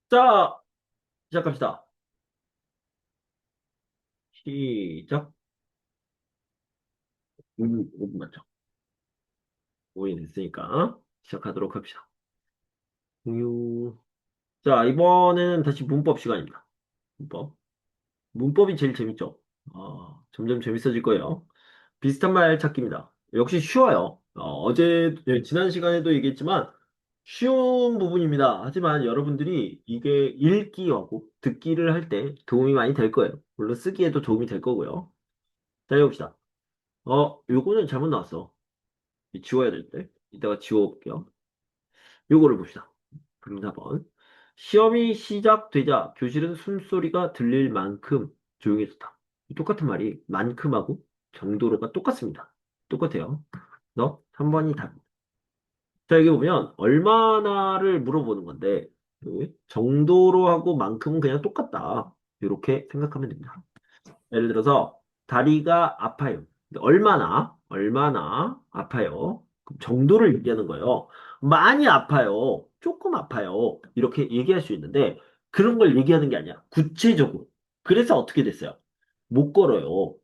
자, 시작합시다. 시작. 5분 맞죠? 5분 됐으니까 시작하도록 합시다. 유. 자, 이번에는 다시 문법 시간입니다. 문법. 문법이 제일 재밌죠? 점점 재밌어질 거예요. 비슷한 말 찾기입니다. 역시 쉬워요. 지난 시간에도 얘기했지만 쉬운 부분입니다. 하지만 여러분들이 이게 읽기하고 듣기를 할 때 도움이 많이 될 거예요. 물론 쓰기에도 도움이 될 거고요. 자, 해봅시다. 요거는 잘못 나왔어. 지워야 될 때. 이따가 지워볼게요. 요거를 봅시다. 그럼 4번. 시험이 시작되자 교실은 숨소리가 들릴 만큼 조용해졌다. 똑같은 말이 만큼하고 정도로가 똑같습니다. 똑같아요. 너 3번이 답. 자, 여기 보면 얼마나를 물어보는 건데 여기 정도로 하고 만큼은 그냥 똑같다. 이렇게 생각하면 됩니다. 예를 들어서 다리가 아파요. 근데 얼마나 아파요? 그럼 정도를 얘기하는 거예요. 많이 아파요. 조금 아파요. 이렇게 얘기할 수 있는데 그런 걸 얘기하는 게 아니야. 구체적으로. 그래서 어떻게 됐어요? 못 걸어요.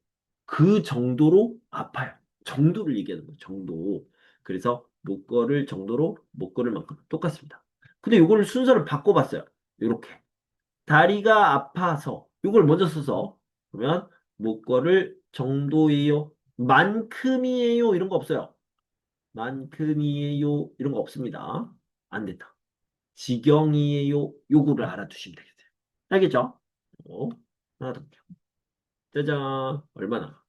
그 정도로 아파요. 정도를 얘기하는 거예요. 정도. 그래서 못 걸을 정도로 못 걸을 만큼 똑같습니다. 근데 이거를 순서를 바꿔봤어요. 이렇게. 다리가 아파서 이걸 먼저 써서 그러면 목걸을 정도예요. 만큼이에요. 이런 거 없어요. 만큼이에요. 이런 거 없습니다. 안 된다. 지경이에요. 요거를 알아두시면 되겠어요. 알겠죠? 하나 더 볼게요. 짜잔. 얼마나?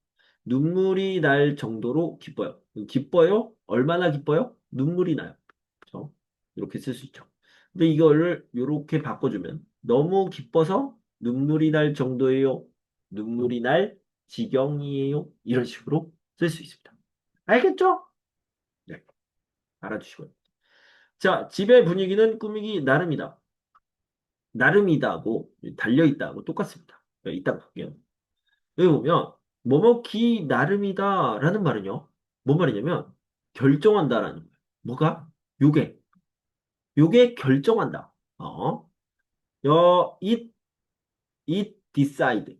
눈물이 날 정도로 기뻐요. 기뻐요? 얼마나 기뻐요? 눈물이 나요. 그렇죠? 이렇게 쓸 수 있죠. 근데 이거를 이렇게 바꿔주면 너무 기뻐서 눈물이 날 정도예요. 눈물이 날 지경이에요. 이런 식으로 쓸 수 있습니다. 알겠죠? 네, 알아주시고요. 자, 집의 분위기는 꾸미기 나름이다. 나름이다하고 달려있다하고 똑같습니다. 네, 이따 볼게요. 여기 보면 뭐뭐기 나름이다라는 말은요. 뭔 말이냐면 결정한다라는 거예요. 뭐가? 요게. 요게 결정한다. it decide.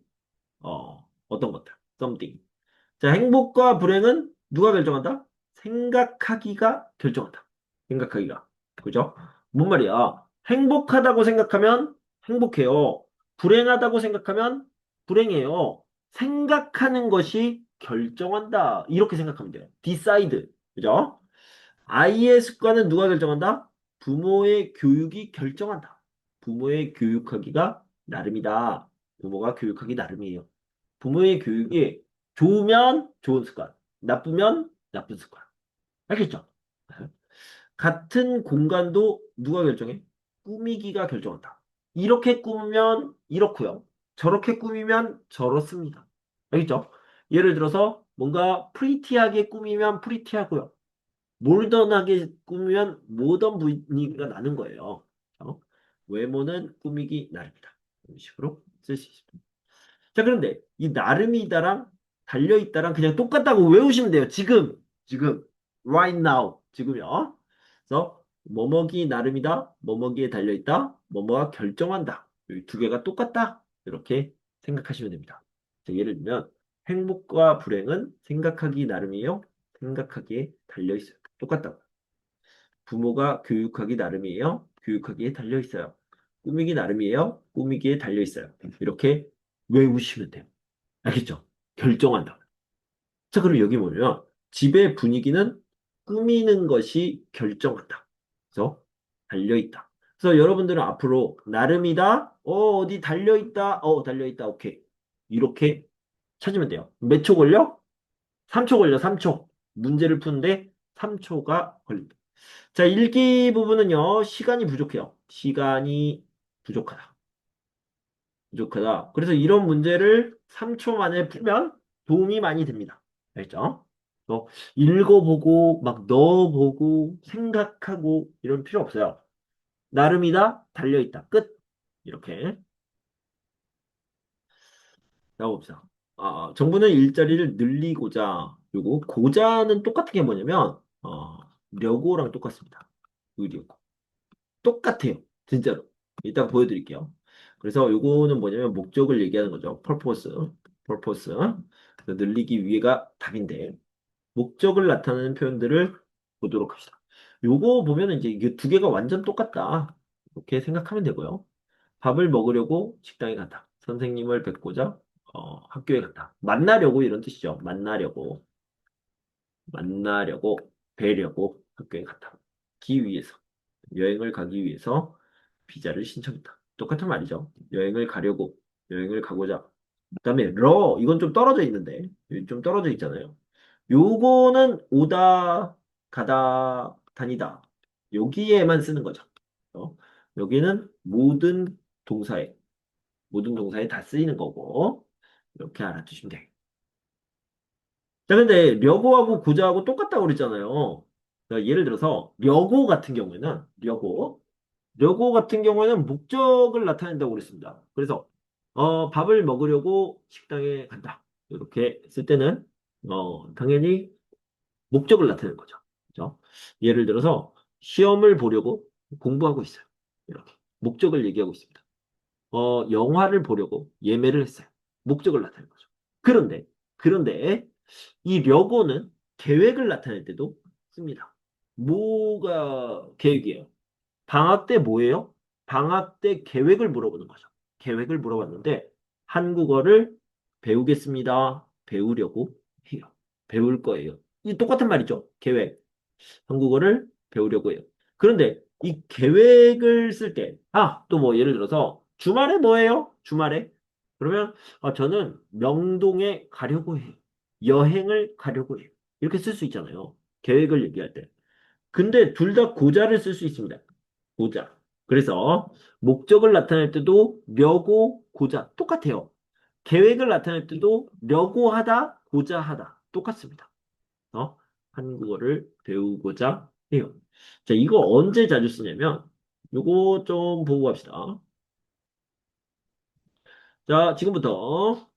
어떤 것들. something. 자, 행복과 불행은 누가 결정한다? 생각하기가 결정한다. 생각하기가. 그죠? 뭔 말이야? 행복하다고 생각하면 행복해요. 불행하다고 생각하면 불행해요. 생각하는 것이 결정한다. 이렇게 생각하면 돼요. decide. 그죠? 아이의 습관은 누가 결정한다? 부모의 교육이 결정한다. 부모의 교육하기가 나름이다. 부모가 교육하기 나름이에요. 부모의 교육이 좋으면 좋은 습관, 나쁘면 나쁜 습관. 알겠죠? 같은 공간도 누가 결정해? 꾸미기가 결정한다. 이렇게 꾸미면 이렇고요. 저렇게 꾸미면 저렇습니다. 알겠죠? 예를 들어서 뭔가 프리티하게 꾸미면 프리티하고요. 몰던하게 꾸미면 모던 분위기가 나는 거예요. 외모는 꾸미기 나름이다. 이런 식으로 쓸 수 있습니다. 자, 그런데 이 나름이다랑 달려있다랑 그냥 똑같다고 외우시면 돼요. 지금, right now, 지금요. 그래서 뭐뭐기 나름이다, 뭐뭐기에 달려있다, 뭐뭐가 결정한다. 이 두 개가 똑같다. 이렇게 생각하시면 됩니다. 자, 예를 들면 행복과 불행은 생각하기 나름이에요. 생각하기에 달려있어요. 똑같다고. 부모가 교육하기 나름이에요. 교육하기에 달려있어요. 꾸미기 나름이에요. 꾸미기에 달려있어요. 이렇게 외우시면 돼요. 알겠죠? 결정한다. 자, 그럼 여기 보면 집의 분위기는 꾸미는 것이 결정한다. 그래서 달려있다. 그래서 여러분들은 앞으로 나름이다. 어디 달려있다. 달려있다. 오케이. 이렇게 찾으면 돼요. 몇 초 걸려? 3초 걸려. 3초. 문제를 푸는데 3초가 걸립니다. 자, 읽기 부분은요. 시간이 부족해요. 시간이 부족하다. 부족하다. 그래서 이런 문제를 3초 만에 풀면 도움이 많이 됩니다. 알죠? 읽어보고, 막 넣어보고, 생각하고, 이런 필요 없어요. 나름이다, 달려있다. 끝. 이렇게 나옵니다. 정부는 일자리를 늘리고자, 그리고 고자는 똑같은 게 뭐냐면, 려고랑 똑같습니다. 의료고. 똑같아요. 진짜로. 일단 보여드릴게요. 그래서 요거는 뭐냐면 목적을 얘기하는 거죠. purpose. 그래서 늘리기 위해가 답인데 목적을 나타내는 표현들을 보도록 합시다. 요거 보면은 이제 이게 두 개가 완전 똑같다. 이렇게 생각하면 되고요. 밥을 먹으려고 식당에 갔다. 선생님을 뵙고자 학교에 갔다. 만나려고 이런 뜻이죠. 만나려고, 뵈려고 학교에 갔다. 기 위해서, 여행을 가기 위해서 비자를 신청했다. 똑같은 말이죠. 여행을 가려고, 여행을 가고자. 그다음에 이건 좀 떨어져 있는데, 여기 좀 떨어져 있잖아요. 요거는 오다, 가다, 다니다. 여기에만 쓰는 거죠. 여기는 모든 동사에 다 쓰이는 거고, 이렇게 알아두시면 돼요. 자, 근데 려고하고 고자하고 똑같다고 그랬잖아요. 자, 예를 들어서 려고 같은 경우에는 목적을 나타낸다고 그랬습니다. 그래서 밥을 먹으려고 식당에 간다. 이렇게 쓸 때는 당연히 목적을 나타내는 거죠. 그죠? 예를 들어서 시험을 보려고 공부하고 있어요. 이렇게 목적을 얘기하고 있습니다. 영화를 보려고 예매를 했어요. 목적을 나타내는 거죠. 그런데 이 려고는 계획을 나타낼 때도 씁니다. 뭐가 계획이에요? 방학 때 뭐예요? 방학 때 계획을 물어보는 거죠. 계획을 물어봤는데 한국어를 배우겠습니다. 배우려고 해요. 배울 거예요. 이 똑같은 말이죠. 계획. 한국어를 배우려고 해요. 그런데 이 계획을 쓸 때, 또 뭐 예를 들어서 주말에 뭐예요? 주말에? 그러면 저는 명동에 가려고 해요. 여행을 가려고 해요. 이렇게 쓸 수 있잖아요. 계획을 얘기할 때. 근데 둘 다 고자를 쓸 수 있습니다. 고자. 그래서 목적을 나타낼 때도 려고 고자 똑같아요. 계획을 나타낼 때도 려고 하다 고자 하다 똑같습니다. 어? 한국어를 배우고자 해요. 자, 이거 언제 자주 쓰냐면 요거 좀 보고 갑시다. 자, 지금부터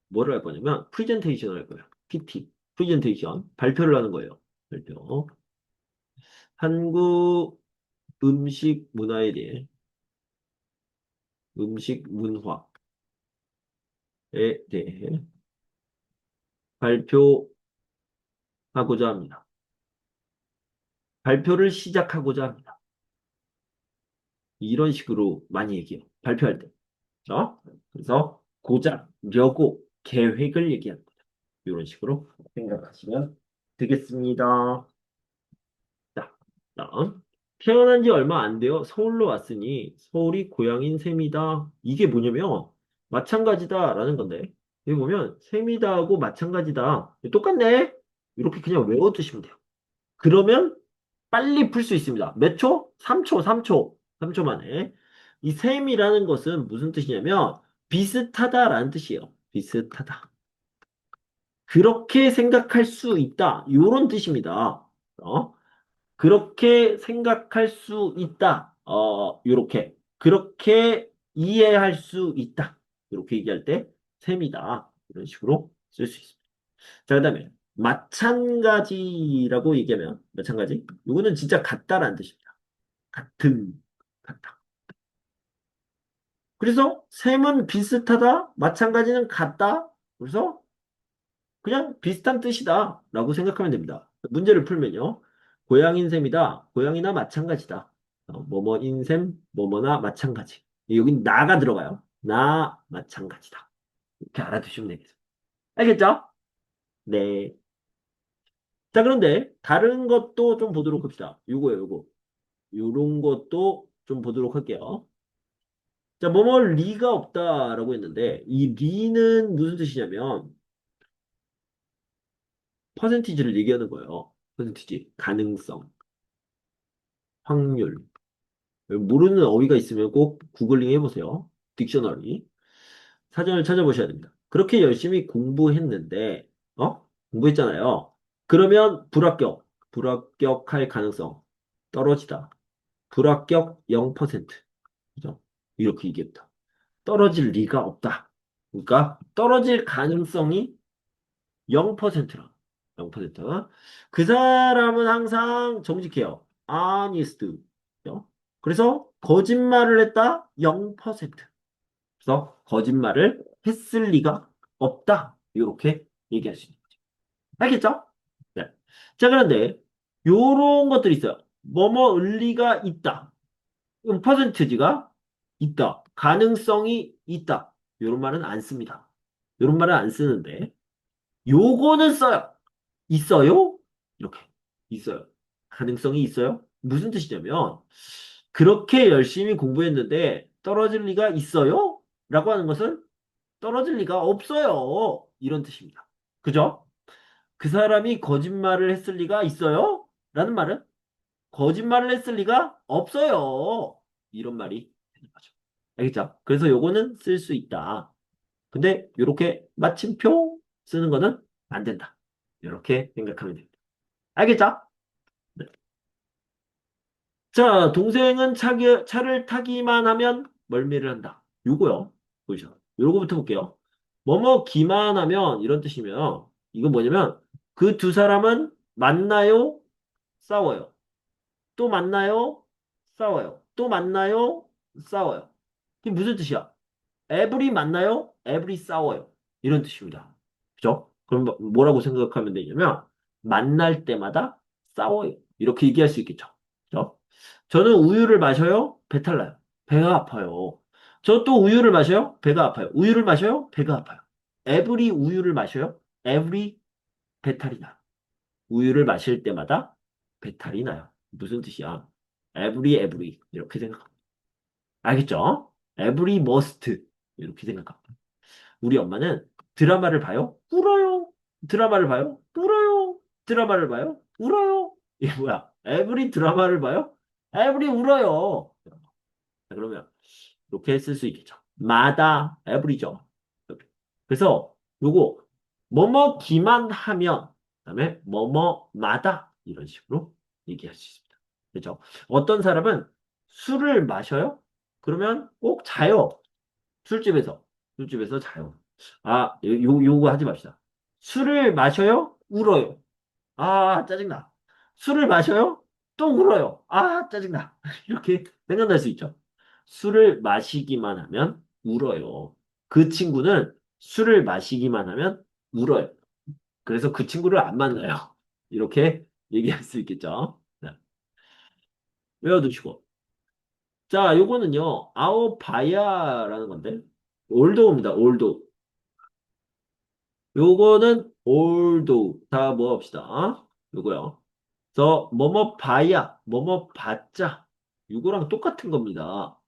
뭐를 할 거냐면 프리젠테이션을 할 거예요. PT, 프리젠테이션, 발표를 하는 거예요. 발표. 한국 음식 문화에 대해, 음식 문화에 대해 발표하고자 합니다. 발표를 시작하고자 합니다. 이런 식으로 많이 얘기해요. 발표할 때. 그래서 고작, 려고, 계획을 얘기하는 거죠. 이런 식으로 생각하시면 되겠습니다. 자, 다음. 태어난 지 얼마 안 돼요. 서울로 왔으니 서울이 고향인 셈이다. 이게 뭐냐면 마찬가지다라는 건데 여기 보면 셈이다하고 마찬가지다. 똑같네. 이렇게 그냥 외워두시면 돼요. 그러면 빨리 풀 수 있습니다. 몇 초? 3초, 3초. 3초 만에. 이 셈이라는 것은 무슨 뜻이냐면 비슷하다라는 뜻이에요. 비슷하다. 그렇게 생각할 수 있다. 이런 뜻입니다. 그렇게 생각할 수 있다. 요렇게. 그렇게 이해할 수 있다. 이렇게 얘기할 때 셈이다. 이런 식으로 쓸 수 있습니다. 자, 그다음에 마찬가지라고 얘기하면 마찬가지. 이거는 진짜 같다라는 뜻입니다. 같은, 같다. 그래서 셈은 비슷하다, 마찬가지는 같다. 그래서 그냥 비슷한 뜻이다 라고 생각하면 됩니다. 문제를 풀면요. 고양인 셈이다. 고양이나 마찬가지다. 뭐뭐인 셈, 뭐뭐나 마찬가지. 여긴 나가 들어가요. 나 마찬가지다. 이렇게 알아두시면 되겠습니다. 알겠죠? 네. 자, 그런데 다른 것도 좀 보도록 합시다. 요거요. 요런 것도 좀 보도록 할게요. 자, 뭐뭐 리가 없다라고 했는데 이 리는 무슨 뜻이냐면 퍼센티지를 얘기하는 거예요. 퍼센티지, 가능성, 확률. 모르는 어휘가 있으면 꼭 구글링 해보세요. 딕셔너리. 사전을 찾아보셔야 됩니다. 그렇게 열심히 공부했는데, 공부했잖아요. 그러면 불합격할 가능성 떨어지다. 불합격 0%. 그죠? 이렇게 얘기했다. 떨어질 리가 없다. 그러니까 떨어질 가능성이 0%라. 0%. 그 사람은 항상 정직해요. honest. 그죠? 그래서 거짓말을 했다 0%. 그래서 거짓말을 했을 리가 없다. 이렇게 얘기할 수 있는 거죠. 알겠죠? 네. 자, 그런데 요런 것들이 있어요. 뭐뭐을 리가 있다. 퍼센트지가 있다. 가능성이 있다. 요런 말은 안 씁니다. 요런 말은 안 쓰는데 요거는 써요. 있어요? 이렇게. 있어요. 가능성이 있어요? 무슨 뜻이냐면, 그렇게 열심히 공부했는데 떨어질 리가 있어요? 라고 하는 것은 떨어질 리가 없어요. 이런 뜻입니다. 그죠? 그 사람이 거짓말을 했을 리가 있어요? 라는 말은 거짓말을 했을 리가 없어요. 이런 말이 되는 거죠. 알겠죠? 그래서 요거는 쓸 수 있다. 근데 요렇게 마침표 쓰는 거는 안 된다. 이렇게 생각하면 됩니다. 알겠죠? 네. 자, 동생은 차를 타기만 하면 멀미를 한다. 요거요. 보이죠? 요거부터 볼게요. 뭐뭐 기만 하면 이런 뜻이면 이건 뭐냐면 그 두 사람은 만나요? 싸워요. 또 만나요? 싸워요. 또 만나요? 싸워요. 이게 무슨 뜻이야? 에브리 만나요? 에브리 싸워요. 이런 뜻입니다. 그죠? 그럼 뭐라고 생각하면 되냐면 만날 때마다 싸워요. 이렇게 얘기할 수 있겠죠. 그죠? 저는 우유를 마셔요. 배탈 나요. 배가 아파요. 저 또 우유를 마셔요. 배가 아파요. 우유를 마셔요. 배가 아파요. 에브리 우유를 마셔요. 에브리 배탈이 나요. 우유를 마실 때마다 배탈이 나요. 무슨 뜻이야? 에브리 이렇게 생각합니다. 알겠죠? 에브리 머스트 이렇게 생각합니다. 우리 엄마는 드라마를 봐요? 울어요. 드라마를 봐요? 울어요. 드라마를 봐요? 울어요. 이게 뭐야? 에브리 드라마를 봐요? 에브리 울어요. 자, 그러면 이렇게 쓸 수 있겠죠. 마다 에브리죠. 그래서 요거 뭐뭐 기만 하면 그다음에 뭐뭐마다 이런 식으로 얘기할 수 있습니다. 그렇죠? 어떤 사람은 술을 마셔요? 그러면 꼭 자요. 술집에서. 술집에서 자요. 아, 요거 하지 맙시다. 술을 마셔요? 울어요. 아, 짜증나. 술을 마셔요? 또 울어요. 아, 짜증나. 이렇게 생각날 수 있죠. 술을 마시기만 하면 울어요. 그 친구는 술을 마시기만 하면 울어요. 그래서 그 친구를 안 만나요. 이렇게 얘기할 수 있겠죠. 자, 외워두시고. 자, 요거는요, 아오바야라는 건데, 올도입니다, 올도. 요거는 올도. 다 모아봅시다. 요거요. 뭐뭐 봐야, 뭐뭐 봤자. 요거랑 똑같은 겁니다.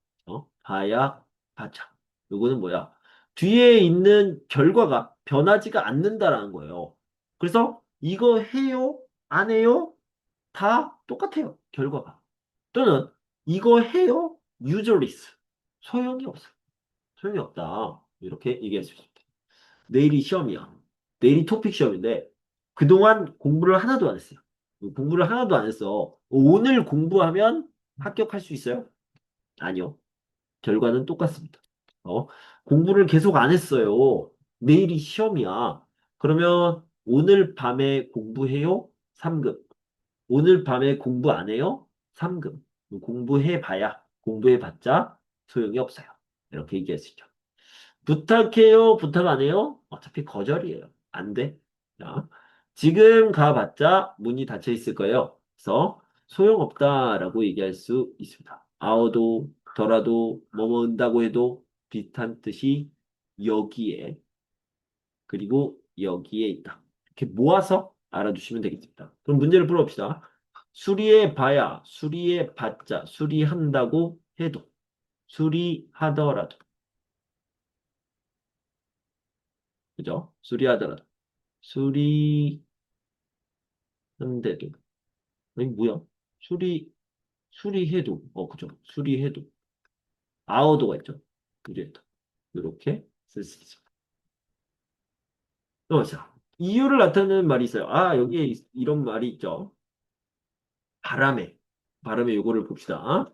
봐야, 봤자. 요거는 뭐야? 뒤에 있는 결과가 변하지가 않는다라는 거예요. 그래서 이거 해요? 안 해요? 다 똑같아요. 결과가. 또는 이거 해요? useless. 소용이 없어. 소용이 없다. 이렇게 얘기할 수 있습니다. 내일이 시험이야. 내일이 토픽 시험인데 그동안 공부를 하나도 안 했어요. 공부를 하나도 안 했어. 오늘 공부하면 합격할 수 있어요? 아니요. 결과는 똑같습니다. 어? 공부를 계속 안 했어요. 내일이 시험이야. 그러면 오늘 밤에 공부해요? 3급. 오늘 밤에 공부 안 해요? 3급. 공부해봐야, 공부해봤자 소용이 없어요. 이렇게 얘기할 수 있죠. 부탁해요? 부탁 안 해요? 어차피 거절이에요. 안 돼. 자, 지금 가봤자 문이 닫혀 있을 거예요. 그래서 소용없다라고 얘기할 수 있습니다. 아어도, 더라도, 뭐뭐 은다고 해도 비슷한 뜻이 여기에, 그리고 여기에 있다. 이렇게 모아서 알아두시면 되겠습니다. 그럼 문제를 풀어봅시다. 수리해 봐야, 수리해 봤자, 수리한다고 해도, 수리하더라도, 그죠? 수리하더라도. 수리한데도. 아니, 뭐야? 수리, 수리해도. 그죠. 수리해도. 아어도가 있죠. 수리해도. 이렇게 쓸 수 있습니다. 자, 이유를 나타내는 말이 있어요. 아, 여기에 이런 말이 있죠. 바람에. 바람에 요거를 봅시다.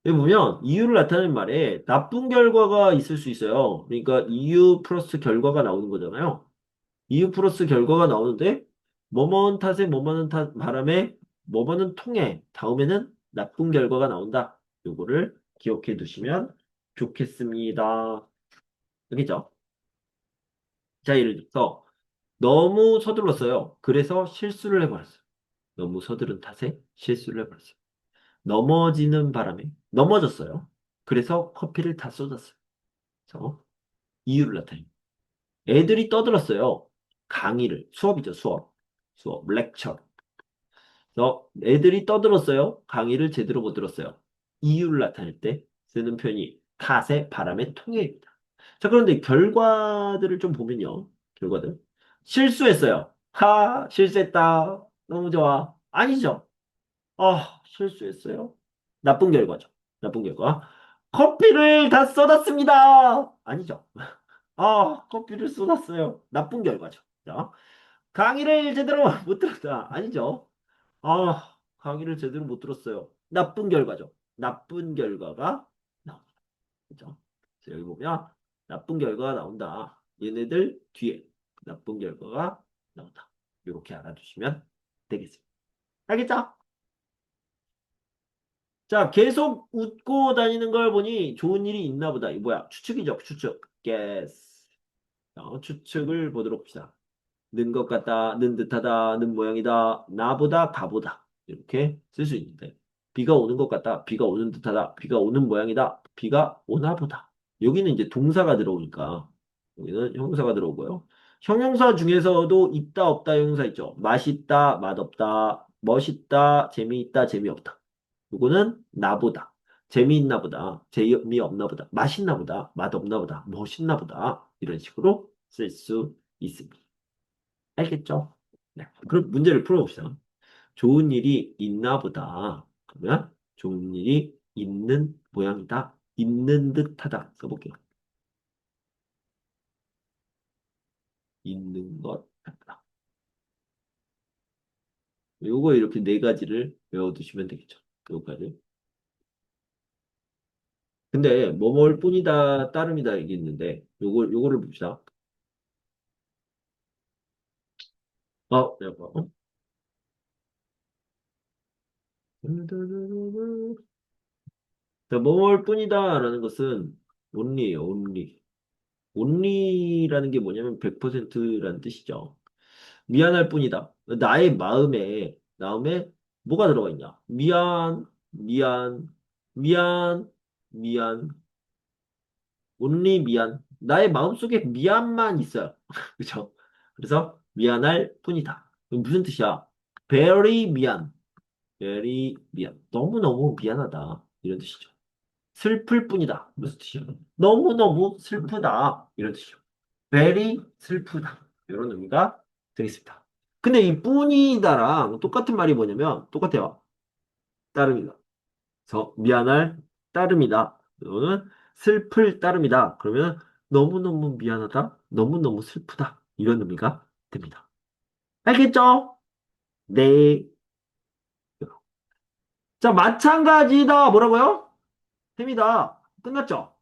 여기 보면 이유를 나타내는 말에 나쁜 결과가 있을 수 있어요. 그러니까 이유 플러스 결과가 나오는 거잖아요. 이유 플러스 결과가 나오는데 뭐뭐는 탓에 뭐뭐는 탓 바람에 뭐뭐는 통해 다음에는 나쁜 결과가 나온다. 요거를 기억해 두시면 좋겠습니다. 알겠죠? 자, 예를 들어서 너무 서둘렀어요. 그래서 실수를 해버렸어요. 너무 서두른 탓에 실수를 해버렸어요. 넘어지는 바람에 넘어졌어요. 그래서 커피를 다 쏟았어요. 그래서 이유를 나타냅니다. 애들이 떠들었어요. 강의를, 수업이죠, 수업. 수업, 렉처. 애들이 떠들었어요. 강의를 제대로 못 들었어요. 이유를 나타낼 때 쓰는 표현이 탓의 바람의 통해입니다. 자, 그런데 결과들을 좀 보면요. 결과들. 실수했어요. 실수했다. 너무 좋아. 아니죠. 실수했어요. 나쁜 결과죠. 나쁜 결과. 커피를 다 쏟았습니다. 아니죠. 커피를 쏟았어요. 나쁜 결과죠. 자, 강의를 제대로 못 들었다. 아니죠. 강의를 제대로 못 들었어요. 나쁜 결과죠. 나쁜 결과가 나옵니다. 그죠? 그래서 여기 보면 나쁜 결과가 나온다. 얘네들 뒤에 나쁜 결과가 나온다. 이렇게 알아두시면 되겠습니다. 알겠죠? 자, 계속 웃고 다니는 걸 보니 좋은 일이 있나 보다. 이 뭐야? 추측이죠, 추측. guess. 추측을 보도록 합시다. 는 것 같다, 는 듯하다, 는 모양이다, 나보다, 가보다. 이렇게 쓸 수 있는데. 비가 오는 것 같다, 비가 오는 듯하다, 비가 오는 모양이다, 비가 오나 보다. 여기는 이제 동사가 들어오니까, 여기는 형용사가 들어오고요. 형용사 중에서도 있다, 없다 형용사 있죠. 맛있다, 맛없다, 멋있다, 재미있다, 재미없다. 요거는 나보다, 재미있나 보다, 재미없나 보다, 맛있나 보다, 맛없나 보다, 멋있나 보다. 이런 식으로 쓸 수 있습니다. 알겠죠? 네. 그럼 문제를 풀어봅시다. 좋은 일이 있나 보다. 그러면 좋은 일이 있는 모양이다. 있는 듯하다. 써볼게요. 있는 것 같다. 요거 이렇게 네 가지를 외워두시면 되겠죠. 요까지. 근데 뭐뭐일 뿐이다, 따름이다 이게 있는데 요거를 봅시다. 내가 자, 뭐뭐일 뿐이다라는 것은 only예요, only. only라는 게 뭐냐면 100%라는 뜻이죠. 미안할 뿐이다. 나의 마음에 뭐가 들어가 있냐? 미안, 미안, 미안, 미안, only 미안. 나의 마음속에 미안만 있어요. 그쵸? 그래서 미안할 뿐이다. 그럼 무슨 뜻이야? very 미안, very 미안. 너무너무 미안하다. 이런 뜻이죠. 슬플 뿐이다. 무슨 뜻이야? 너무너무 슬프다. 이런 뜻이죠. very 슬프다. 이런 의미가 되겠습니다. 근데 이 뿐이다랑 똑같은 말이 뭐냐면 똑같아요. 따름이다. 그래서 미안할 따름이다. 이거는 슬플 따름이다. 그러면 너무너무 미안하다. 너무너무 슬프다. 이런 의미가 됩니다. 알겠죠? 네. 자, 마찬가지다. 뭐라고요? 셈이다. 끝났죠?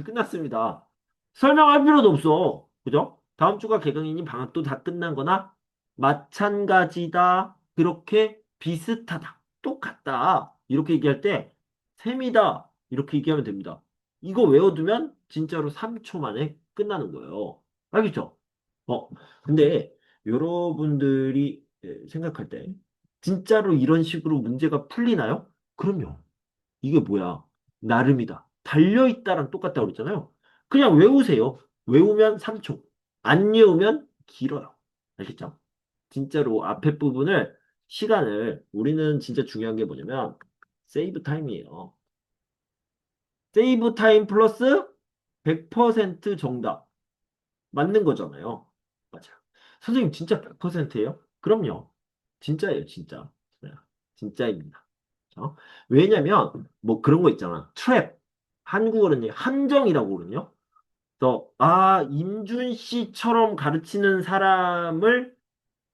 끝났습니다. 설명할 필요도 없어. 그죠? 다음 주가 개강이니 방학도 다 끝난 거나 마찬가지다. 그렇게 비슷하다. 똑같다. 이렇게 얘기할 때 셈이다. 이렇게 얘기하면 됩니다. 이거 외워두면 진짜로 3초 만에 끝나는 거예요. 알겠죠? 어, 근데 여러분들이 생각할 때 진짜로 이런 식으로 문제가 풀리나요? 그럼요. 이게 뭐야? 나름이다. 달려있다랑 똑같다고 그랬잖아요. 그냥 외우세요. 외우면 3초. 안 외우면 길어요. 알겠죠? 진짜로 앞에 부분을, 시간을, 우리는 진짜 중요한 게 뭐냐면, 세이브 타임이에요. 세이브 타임 플러스 100% 정답. 맞는 거잖아요. 맞아요. 선생님 진짜 100%예요? 그럼요. 진짜예요, 진짜. 네, 진짜입니다. 왜냐면 뭐 그런 거 있잖아. 트랩. 한국어로는 함정이라고 그러거든요. 임준 씨처럼 가르치는 사람을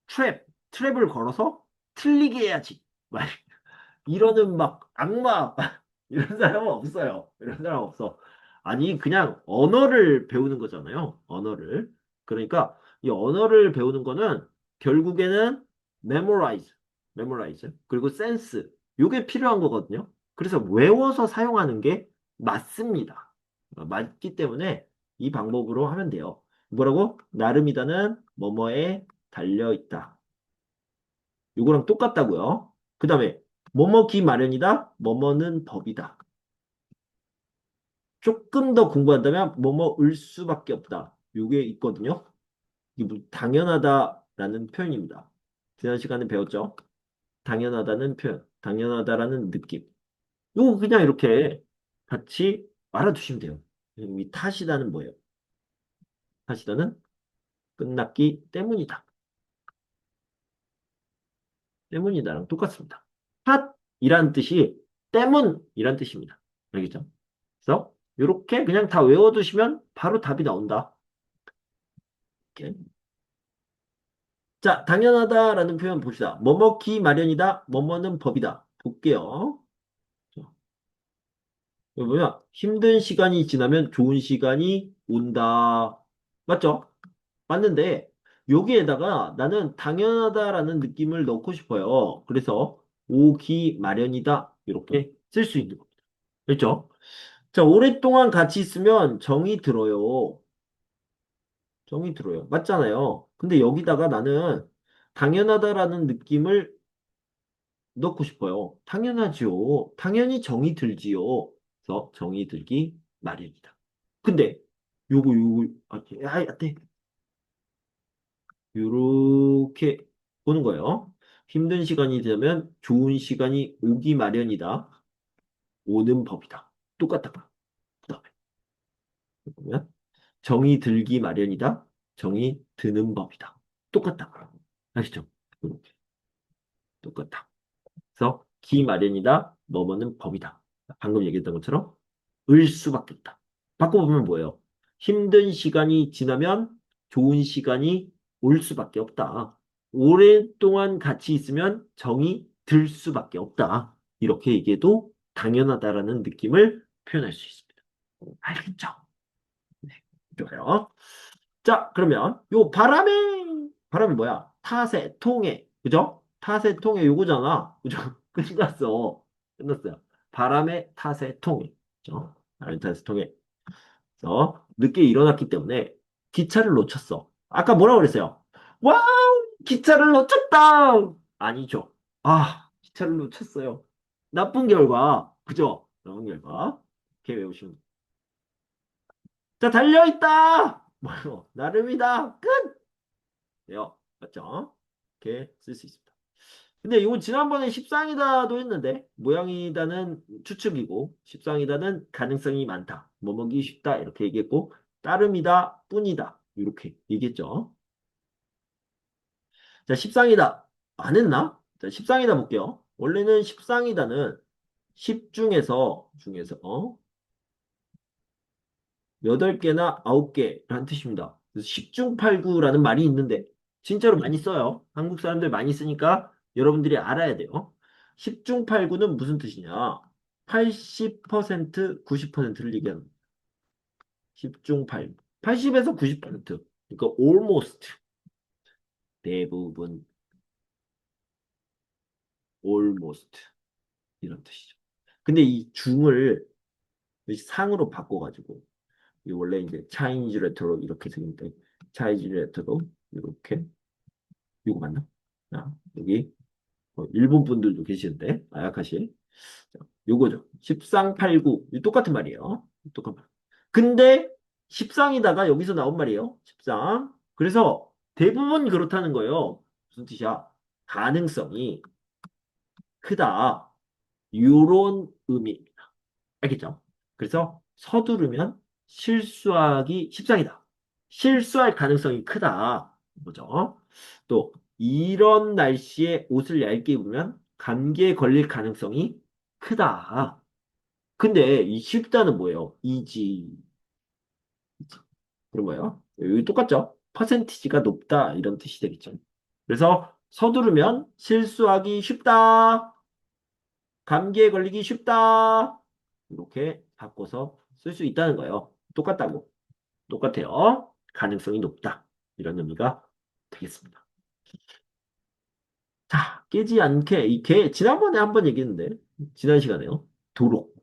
트랩을 걸어서 틀리게 해야지. 막 이러는 막 악마 이런 사람은 없어요. 이런 사람 없어. 아니 그냥 언어를 배우는 거잖아요. 언어를. 그러니까 이 언어를 배우는 거는 결국에는 memorize, memorize 그리고 sense 요게 필요한 거거든요. 그래서 외워서 사용하는 게 맞습니다. 맞기 때문에 이 방법으로 하면 돼요. 뭐라고? 나름이다는 뭐뭐에 달려있다. 요거랑 똑같다고요. 그 다음에 뭐뭐기 마련이다. 뭐뭐는 법이다. 조금 더 공부한다면 뭐뭐을 수밖에 없다. 요게 있거든요. 이게 당연하다라는 표현입니다. 지난 시간에 배웠죠? 당연하다는 표현, 당연하다라는 느낌. 요거 그냥 이렇게 같이 알아두시면 돼요. 이 탓이다는 뭐예요? 탓이다는 끝났기 때문이다. 때문이다랑 똑같습니다. 탓이란 뜻이 때문이란 뜻입니다. 알겠죠? 그래서 이렇게 그냥 다 외워두시면 바로 답이 나온다. 이렇게. 자, 당연하다라는 표현 봅시다. 뭐뭐기 마련이다. 뭐뭐는 법이다. 볼게요. 이거 뭐냐? 힘든 시간이 지나면 좋은 시간이 온다. 맞죠? 맞는데 여기에다가 나는 당연하다라는 느낌을 넣고 싶어요. 그래서 오기 마련이다. 이렇게 쓸 수 있는 겁니다. 그렇죠? 자, 오랫동안 같이 있으면 정이 들어요. 정이 들어요. 맞잖아요. 근데 여기다가 나는 당연하다라는 느낌을 넣고 싶어요. 당연하지요. 당연히 정이 들지요. 그래서 정이 들기 마련이다. 근데 요거 네. 요렇게 보는 거예요. 힘든 시간이 되면 좋은 시간이 오기 마련이다. 오는 법이다. 똑같다. 그다음에 보면 정이 들기 마련이다. 정이 드는 법이다. 똑같다. 아시죠? 이렇게 똑같다. 그래서 기 마련이다. 뭐뭐는 법이다. 방금 얘기했던 것처럼 을 수밖에 없다. 바꿔보면 뭐예요? 힘든 시간이 지나면 좋은 시간이 올 수밖에 없다. 오랫동안 같이 있으면 정이 들 수밖에 없다. 이렇게 얘기해도 당연하다라는 느낌을 표현할 수 있습니다. 알겠죠? 네, 좋아요. 자, 그러면 요 바람이 뭐야? 타세, 통해. 그죠? 타세, 통해 요거잖아. 그죠? 끝났어. 끝났어요. 바람의 타세, 통해. 그죠? 바람의 타세, 통해. 그래서 늦게 일어났기 때문에 기차를 놓쳤어. 아까 뭐라고 그랬어요? 와우! 기차를 놓쳤다! 아니죠. 아, 기차를 놓쳤어요. 나쁜 결과. 그죠? 나쁜 결과. 이렇게 외우시면 돼요. 자, 달려있다! 뭐요? 나름이다. 끝! 돼요. 맞죠? 이렇게 쓸 수 있습니다. 근데 이건 지난번에 십상이다도 했는데 모양이다는 추측이고 십상이다는 가능성이 많다. 뭐먹기 쉽다 이렇게 얘기했고 따름이다 뿐이다 이렇게 얘기했죠. 자 십상이다 안 했나? 자 십상이다 볼게요. 원래는 십상이다는 십 중에서 8개나 9개라는 뜻입니다. 그래서 10중 8구라는 말이 있는데 진짜로 많이 써요. 한국 사람들 많이 쓰니까 여러분들이 알아야 돼요. 10중 8구는 무슨 뜻이냐? 80%, 90%를 얘기하는 거예요. 10중 8구. 80에서 90%. 그러니까 almost 대부분 almost 이런 뜻이죠. 근데 이 중을 상으로 바꿔가지고 이 원래 이제 차이니즈 레터로 이렇게 생긴데 차이니즈 레터로 이렇게 이거 맞나? 아, 여기 일본 분들도 계시는데 아야카시 요거죠. 십상팔구 똑같은 말이에요. 똑같은 말. 근데 십상이다가 여기서 나온 말이에요. 십상. 그래서 대부분 그렇다는 거예요. 무슨 뜻이야? 가능성이 크다. 요런 의미입니다. 알겠죠? 그래서 서두르면 실수하기 십상이다. 실수할 가능성이 크다. 뭐죠? 또 이런 날씨에 옷을 얇게 입으면 감기에 걸릴 가능성이 크다. 근데 이 쉽다는 뭐예요? 이지. 그런 거예요. 여기 똑같죠? 퍼센티지가 높다 이런 뜻이 되겠죠. 그래서 서두르면 실수하기 쉽다. 감기에 걸리기 쉽다. 이렇게 바꿔서 쓸 수 있다는 거예요. 똑같다고. 똑같아요. 가능성이 높다. 이런 의미가 되겠습니다. 자, 깨지 않게, 이 개, 지난번에 한번 얘기했는데, 지난 시간에요. 도록.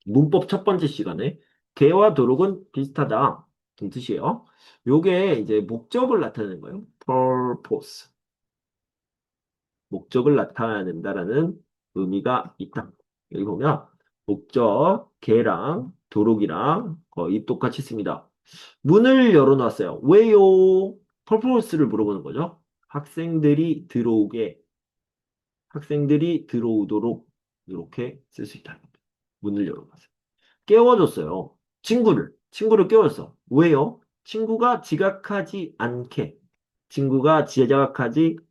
문법 첫 번째 시간에, 개와 도록은 비슷하다. 그 뜻이에요. 요게 이제 목적을 나타내는 거예요. purpose. 목적을 나타낸다라는 의미가 있다. 여기 보면, 목적, 개랑 도록이랑 거의 똑같이 씁니다. 문을 열어놨어요. 왜요? purpose를 물어보는 거죠. 학생들이 들어오게 학생들이 들어오도록 이렇게 쓸 수 있다. 문을 열어봤어요. 깨워줬어요. 친구를 깨웠어. 왜요? 친구가 지각하지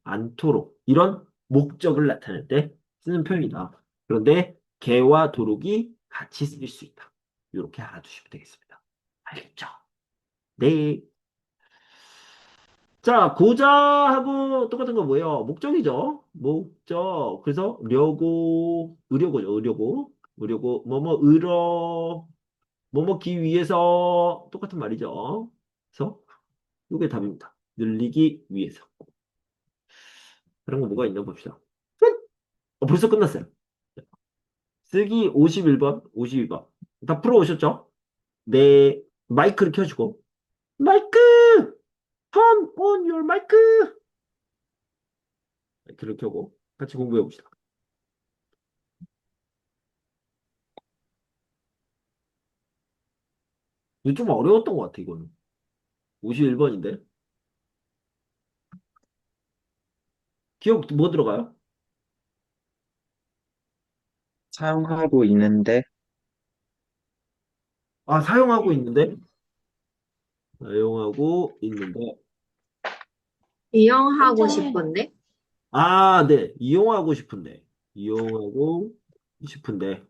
않도록 이런 목적을 나타낼 때 쓰는 표현이다. 그런데 개와 도록이 같이 쓰일 수 있다. 이렇게 알아두시면 되겠습니다. 알겠죠? 네. 자, 고자하고 똑같은 건 뭐예요? 목적이죠. 목적. 그래서 의료고죠. 뭐뭐기 위해서 똑같은 말이죠. 그래서 이게 답입니다. 늘리기 위해서. 그런 거 뭐가 있나 봅시다. 끝! 벌써 끝났어요. 쓰기 51번, 52번. 다 풀어오셨죠? 네. 마이크를 켜주고. 마이크! Turn on your 마이크! 마이크를 켜고 같이 공부해 봅시다. 이거 좀 어려웠던 것 같아, 이거는. 51번인데. 기억 뭐 들어가요? 사용하고 있는데 아, 사용하고 있는데. 사용하고 있는데. 이용하고 싶은데? 아, 네. 이용하고 싶은데. 이용하고 싶은데.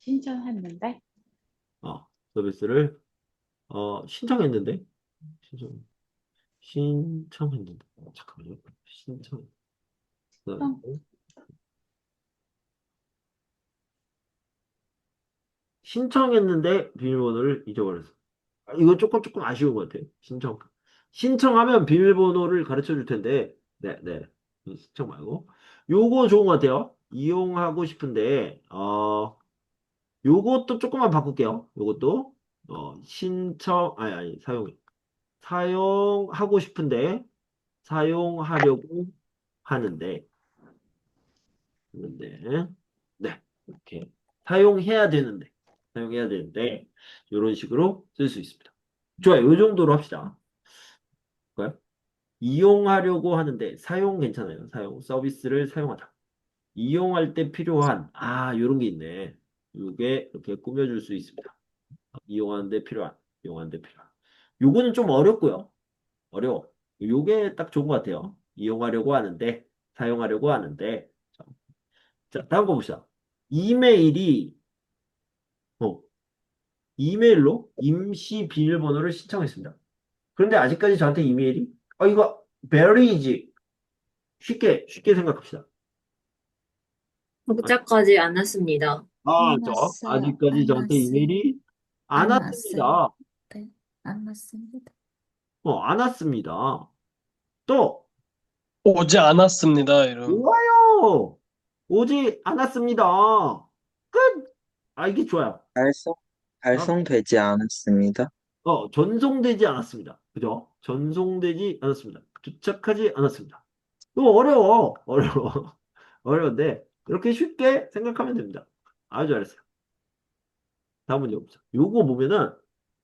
신청했는데 서비스를, 신청했는데. 신청, 신청했는데. 잠깐만요. 신청. 좀 신청했는데 비밀번호를 잊어버렸어. 이거 조금 아쉬운 것 같아요. 신청하면 비밀번호를 가르쳐 줄 텐데, 네, 네. 신청 말고. 요거 좋은 것 같아요. 이용하고 싶은데, 요것도 조금만 바꿀게요. 요것도, 사용하고 싶은데, 사용하려고 하는데, 하는데, 네. 이렇게. 사용해야 되는데, 요런 식으로 쓸 수 있습니다. 좋아요. 요 정도로 합시다. 볼까요? 이용하려고 하는데 사용 괜찮아요. 서비스를 사용하다. 이용할 때 필요한 요런 게 있네. 요게 이렇게 꾸며줄 수 있습니다. 이용하는데 필요한. 요거는 좀 어렵고요. 어려워. 요게 딱 좋은 것 같아요. 이용하려고 하는데 사용하려고 하는데 자, 다음 거 봅시다. 이메일이 어, 이메일로 임시 비밀번호를 신청했습니다. 그런데 아직까지 저한테 이메일이 이거 very easy. 쉽게 생각합시다. 문자까지 안 왔습니다. 안 저 왔어요. 아직까지 안 저한테 왔어요. 이메일이 안 안 왔어요. 왔습니다. 네, 안 왔습니다. 안 왔습니다. 또 오지 않았습니다. 이런. 좋아요. 오지 않았습니다. 끝. 이게 좋아요. 발송, 아, 발송되지 않았습니다. 전송되지 않았습니다. 그죠? 전송되지 않았습니다. 도착하지 않았습니다. 이거 어려워. 어려운데 이렇게 쉽게 생각하면 됩니다. 아주 잘했어요. 다음 문제 봅시다. 요거 보면은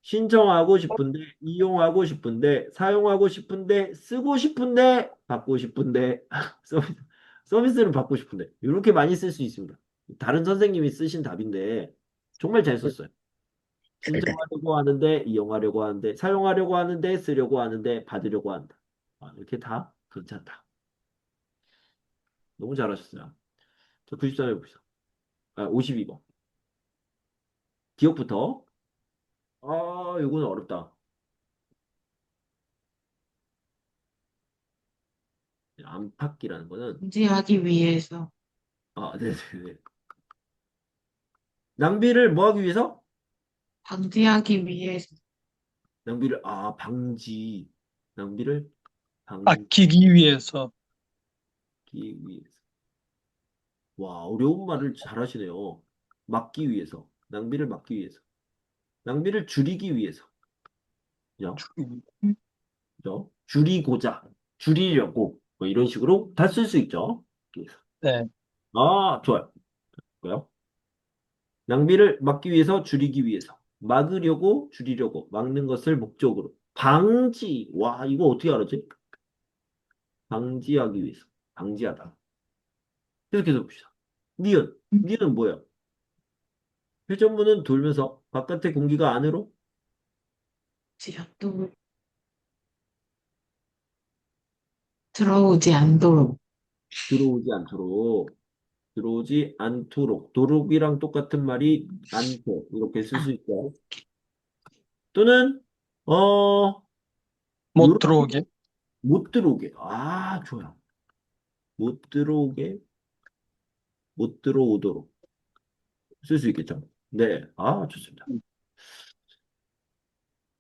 신청하고 싶은데, 이용하고 싶은데, 사용하고 싶은데, 쓰고 싶은데, 받고 싶은데, 서비스를 받고 싶은데, 이렇게 많이 쓸 수 있습니다. 다른 선생님이 쓰신 답인데, 정말 잘 썼어요. 네네. 신청하려고 하는데, 이용하려고 하는데, 사용하려고 하는데, 쓰려고 하는데, 받으려고 한다. 이렇게 다 괜찮다. 너무 잘하셨어요. 자, 93 해봅시다. 52번. 기억부터. 이거는 어렵다. 안팎이라는 거는 방지하기 위해서. 네네네. 낭비를 뭐 하기 위해서? 방지하기 위해서. 낭비를 방지. 낭비를 방지하기 아끼기 위해서. 막기 위해서. 와, 어려운 말을 잘하시네요. 막기 위해서. 낭비를 막기 위해서. 낭비를 줄이기 위해서. 그죠? 그죠? 줄이고자. 줄이려고. 뭐 이런 식으로 다 쓸 수 있죠. 그래서. 네. 아, 좋아요. 뭐요? 낭비를 막기 위해서, 줄이기 위해서. 막으려고, 줄이려고. 막는 것을 목적으로. 방지. 와, 이거 어떻게 알았지? 방지하기 위해서. 방지하다. 계속해서 봅시다. 니은. 니은 뭐야? 회전문은 돌면서 바깥의 공기가 안으로 지역도 들어오지 않도록. 들어오지 않도록. 들어오지 않도록. 도록이랑 똑같은 말이 않게. 이렇게 쓸 수 아, 있죠. 또는, 어, 못 요렇게 들어오게. 못 들어오게. 아, 좋아요. 못 들어오게. 못 들어오도록. 쓸 수 있겠죠. 네. 아, 좋습니다.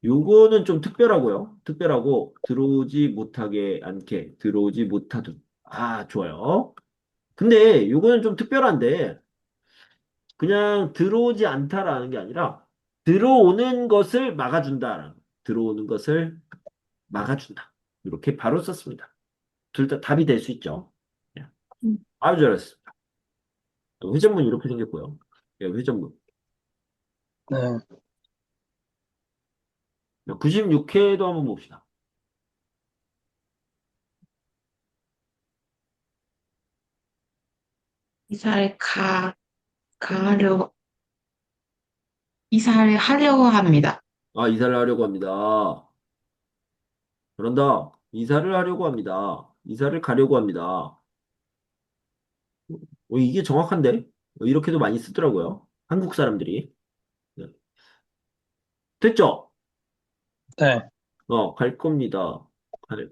요거는 좀 특별하고요. 특별하고, 들어오지 못하게 않게, 들어오지 못하도록. 아, 좋아요. 근데 요거는 좀 특별한데, 그냥 들어오지 않다라는 게 아니라, 들어오는 것을 막아준다라는, 들어오는 것을 막아준다. 이렇게 바로 썼습니다. 둘 다 답이 될 수 있죠. 예. 아주 잘했습니다. 회전문 이렇게 생겼고요. 예, 회전문. 네. 96회도 한번 봅시다. 이사를 가려고, 이사를 하려고 합니다. 아, 이사를 하려고 합니다. 그런다. 이사를 하려고 합니다. 이사를 가려고 합니다. 이게 정확한데? 이렇게도 많이 쓰더라고요. 한국 사람들이. 네. 됐죠? 네. 갈 겁니다.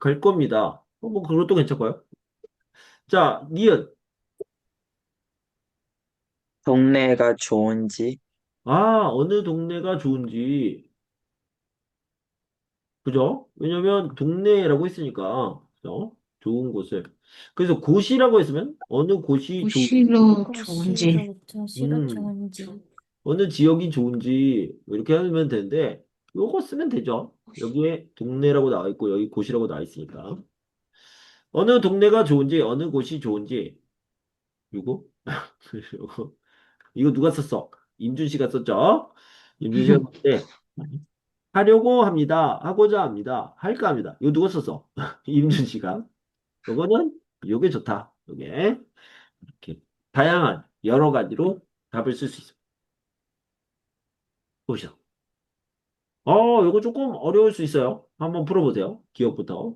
갈 겁니다. 뭐, 그것도 괜찮고요. 자, 니은. 동네가 좋은지, 아, 어느 동네가 좋은지. 그죠? 왜냐면, 동네라고 했으니까, 그죠? 좋은 곳을. 그래서 곳이라고 했으면, 어느 곳이 도시로 좋은지. 도시로 음, 좋은지. 어느 지역이 좋은지, 뭐 이렇게 하면 되는데, 요거 쓰면 되죠. 여기에 동네라고 나와 있고, 여기 곳이라고 나와 있으니까. 어느 동네가 좋은지, 어느 곳이 좋은지, 요거? 요거. 이거 누가 썼어? 임준 씨가 썼죠? 임준 씨가 썼는데, 하려고 합니다. 하고자 합니다. 할까 합니다. 이거 누가 썼어? 임준 씨가. 요거는 요게 좋다. 요게 이렇게 다양한 여러 가지로 답을 쓸 수 있습니다. 보시죠. 요거 조금 어려울 수 있어요. 한번 풀어보세요. 기억부터.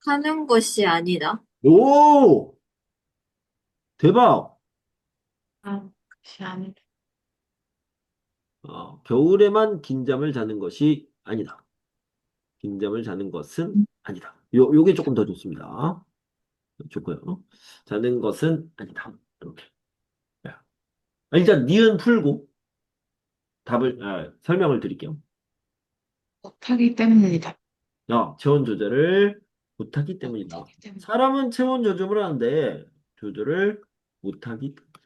하는 것이 아니다. 오! 대박! 아, 그것이 아니, 겨울에만 긴잠을 자는 것이 아니다. 긴잠을 자는 것은 아니다. 요게 조금 더 좋습니다. 좋고요. 자는 것은 아니다. 이렇게. 일단 니은 풀고 설명을 드릴게요. 못하기 때문이다. 체온 조절을 못하기 때문이다. 못하기 때문에. 사람은 체온 조절을 하는데 조절을 못하기 때문이다.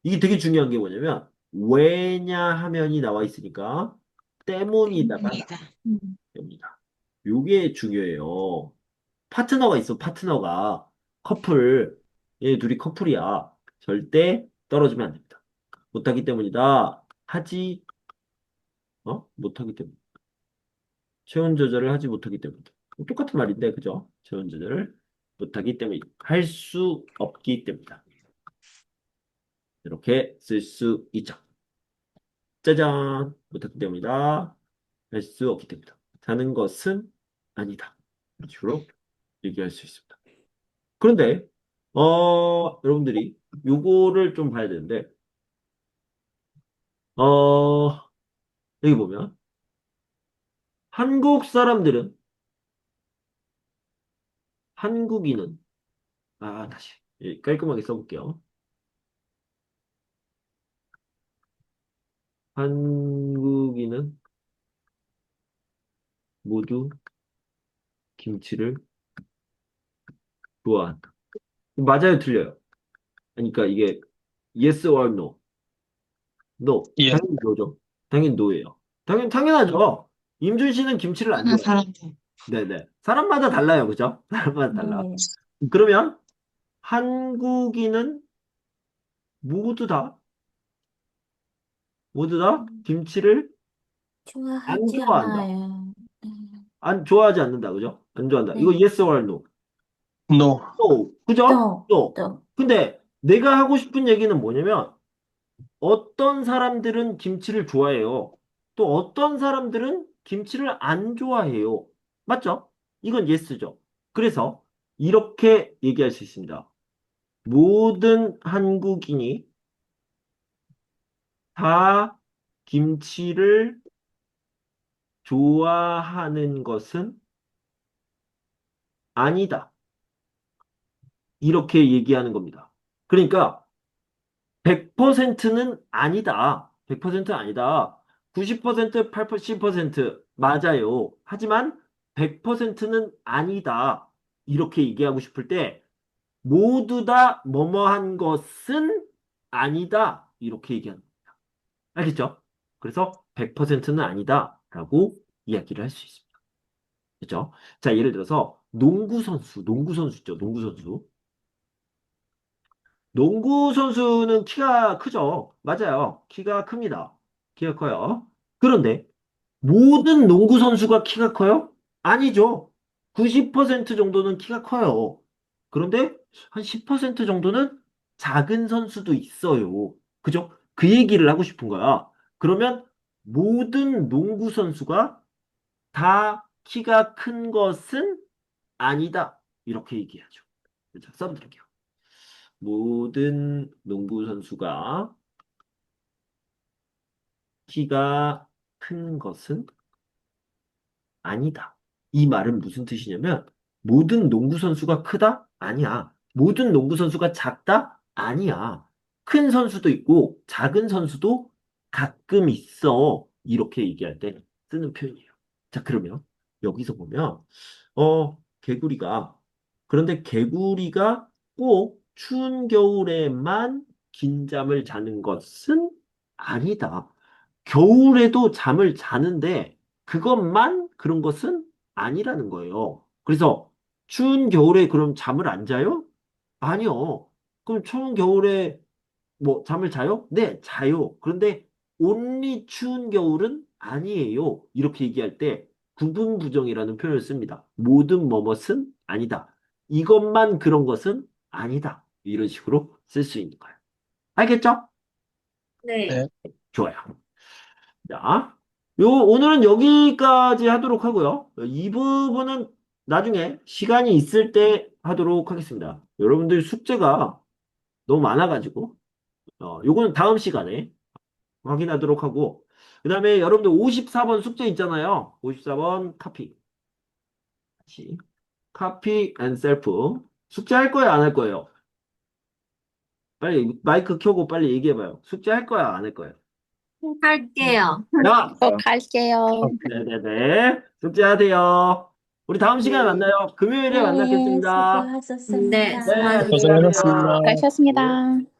이게 되게 중요한 게 뭐냐면 왜냐하면이 나와 있으니까 때문이다가 때문이다. 됩니다. 요게 중요해요. 파트너가 있어, 파트너가. 커플. 얘 둘이 커플이야. 절대 떨어지면 안 됩니다. 못하기 때문이다. 못하기 때문에. 체온 조절을 하지 못하기 때문이다. 똑같은 말인데, 그죠? 체온 조절을 못하기 때문이다. 할 수 없기 때문이다. 이렇게 쓸 수 있죠. 짜잔! 못하기 때문이다. 할 수 없기 때문이다. 자는 것은 아니다. 이런 식으로 얘기할 수 있습니다. 그런데, 여러분들이 요거를 좀 봐야 되는데, 어, 여기 보면, 한국 사람들은, 한국인은, 다시, 깔끔하게 써볼게요. 한국인은 모두 김치를 좋아한다. 맞아요, 틀려요? 그러니까 이게 yes or no. no. 예. 당연히 no죠. 당연히 no예요. 당연하죠. 임준 씨는 김치를 안 하는 좋아해요. 사람들. 네네. 사람마다 달라요, 그죠? 사람마다 달라. 네. 그러면 한국인은 모두 다 김치를 안 좋아하지 좋아한다. 않아요. 안 좋아하지 않는다, 그죠? 안 좋아한다. 이거 네. yes or no. No. no. 그죠? 또, no. 또. 근데 내가 하고 싶은 얘기는 뭐냐면 어떤 사람들은 김치를 좋아해요. 또 어떤 사람들은 김치를 안 좋아해요. 맞죠? 이건 yes죠. 그래서 이렇게 얘기할 수 있습니다. 모든 한국인이 다 김치를 좋아하는 것은 아니다. 이렇게 얘기하는 겁니다. 그러니까 100%는 아니다. 100%는 아니다. 90%, 80% 맞아요. 하지만 100%는 아니다. 이렇게 얘기하고 싶을 때 모두 다 뭐뭐한 것은 아니다. 이렇게 얘기하는 거예요. 알겠죠? 그래서 100%는 아니다라고 이야기를 할 수 있습니다. 그렇죠? 자, 예를 들어서 농구 선수 있죠? 농구 선수. 농구 선수는 키가 크죠? 맞아요. 키가 큽니다. 키가 커요. 그런데 모든 농구 선수가 키가 커요? 아니죠. 90% 정도는 키가 커요. 그런데 한 10% 정도는 작은 선수도 있어요. 그죠? 그 얘기를 하고 싶은 거야. 그러면 모든 농구 선수가 다 키가 큰 것은 아니다. 이렇게 얘기하죠. 자, 써드릴게요. 모든 농구 선수가 키가 큰 것은 아니다. 이 말은 무슨 뜻이냐면 모든 농구 선수가 크다? 아니야. 모든 농구 선수가 작다? 아니야. 큰 선수도 있고 작은 선수도 가끔 있어. 이렇게 얘기할 때 쓰는 표현이에요. 자, 그러면 여기서 보면 개구리가 그런데 개구리가 꼭 추운 겨울에만 긴 잠을 자는 것은 아니다. 겨울에도 잠을 자는데 그것만 그런 것은 아니라는 거예요. 그래서 추운 겨울에 그럼 잠을 안 자요? 아니요. 그럼 추운 겨울에 뭐 잠을 자요? 네, 자요. 그런데 only 추운 겨울은 아니에요. 이렇게 얘기할 때 부분부정이라는 표현을 씁니다. 모든 뭐뭇은 아니다. 이것만 그런 것은 아니다. 이런 식으로 쓸 수 있는 거예요. 알겠죠? 네. 네. 좋아요. 자, 오늘은 여기까지 하도록 하고요. 이 부분은 나중에 시간이 있을 때 하도록 하겠습니다. 여러분들 숙제가 너무 많아가지고, 요거는 다음 시간에 확인하도록 하고, 그 다음에 여러분들 54번 숙제 있잖아요. 54번 카피. 다시. 카피 앤 셀프. 숙제 할 거예요, 안 할 거예요? 빨리 마이크 켜고 빨리 얘기해봐요. 숙제 할 거야, 안 할 거예요? 할게요. 야! 꼭 할게요. 네네네. 숙제하세요. 우리 다음 시간에 만나요. 금요일에 네, 만나겠습니다. 네, 수고하셨습니다. 네, 수고하셨습니다. 안녕히 가세요. 고생하셨습니다. 하셨습니다.